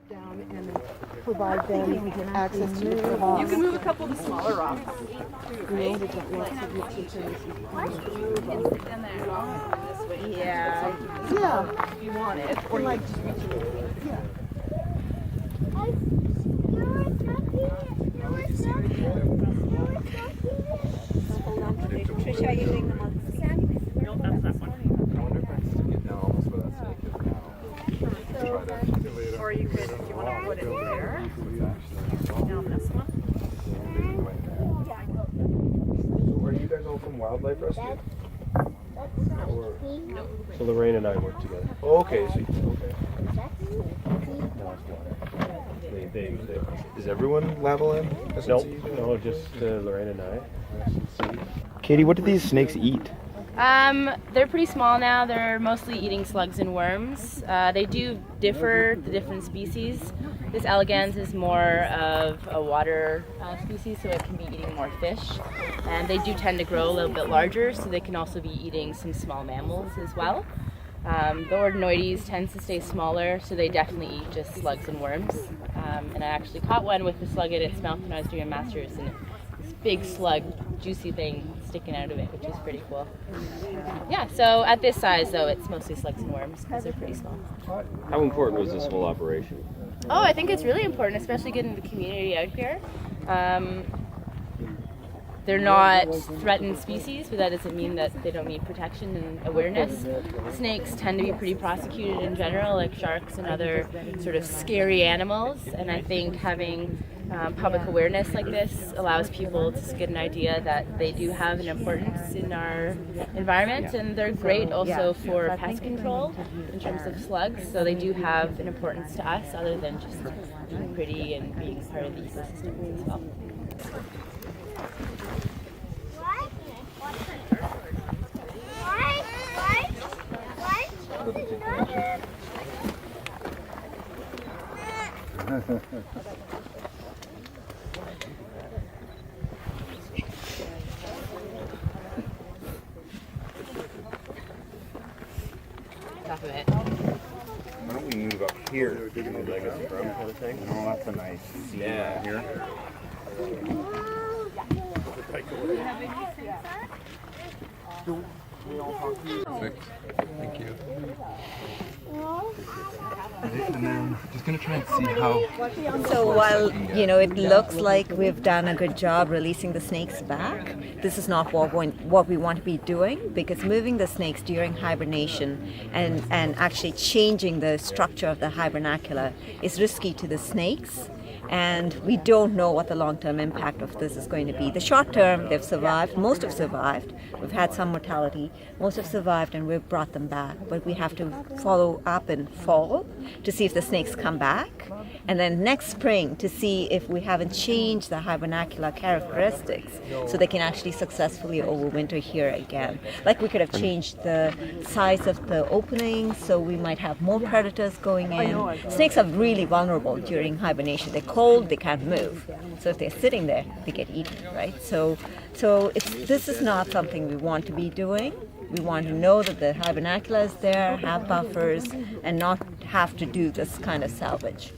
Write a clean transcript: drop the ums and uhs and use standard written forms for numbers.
down and provide them access to the You can move a couple of the smaller rocks. Yeah. Yeah. If you want it. Or Like, yeah. Tricia, are you doing them on the sand? No, that's that one. I wonder if I can stick it down almost where that snake is now. Try to Or you could, if you want to put it there. Down this one. Are you guys all from Wildlife Rescue? Or, So Lorraine and I work together. oh, okay, so okay. Is everyone level in? Nope, no, just Lorraine and I. Katie, what do these snakes eat? They're pretty small now. They're mostly eating slugs and worms. They do differ, the different species. This elegans is more of a water species, so it can be eating more fish. And they do tend to grow a little bit larger, so they can also be eating some small mammals as well. The Ordinoides tends to stay smaller, so they definitely eat just slugs and worms. And I actually caught one with the slug in its mouth when I was doing a master's, and this big slug, juicy thing sticking out of it, which is pretty cool. Yeah, so at this size though, it's mostly slugs and worms because they're pretty small. How important was this whole operation? Oh, I think it's really important, especially getting the community out here. They're not threatened species, but that doesn't mean that they don't need protection and awareness. Snakes tend to be pretty prosecuted in general, like sharks and other sort of scary animals, and I think having public awareness like this allows people to get an idea that they do have an importance in our environment, and they're great also for pest control in terms of slugs, so they do have an importance to us other than just being pretty and being part of the ecosystem as well. Top of it. Why don't we move up here? Like a scrum kind of thing? Oh, that's a nice scene right here. Perfect. Thank you. And then just gonna try and see how. So while, it looks like we've done a good job releasing the snakes back, this is not what we want to be doing, because moving the snakes during hibernation and actually changing the structure of the hibernacula is risky to the snakes. And we don't know what the long-term impact of this is going to be. The short-term, they've survived, most have survived. We've had some mortality, most have survived, and we've brought them back. But we have to follow up in fall to see if the snakes come back. And then next spring to see if we haven't changed the hibernacular characteristics so they can actually successfully overwinter here again. Like we could have changed the size of the openings, so we might have more predators going in. Snakes are really vulnerable during hibernation. They're cold, they can't move. So if they're sitting there, they get eaten, right? So this is not something we want to be doing. We want to know that the hibernacula is there, have buffers, and not have to do this kind of salvage.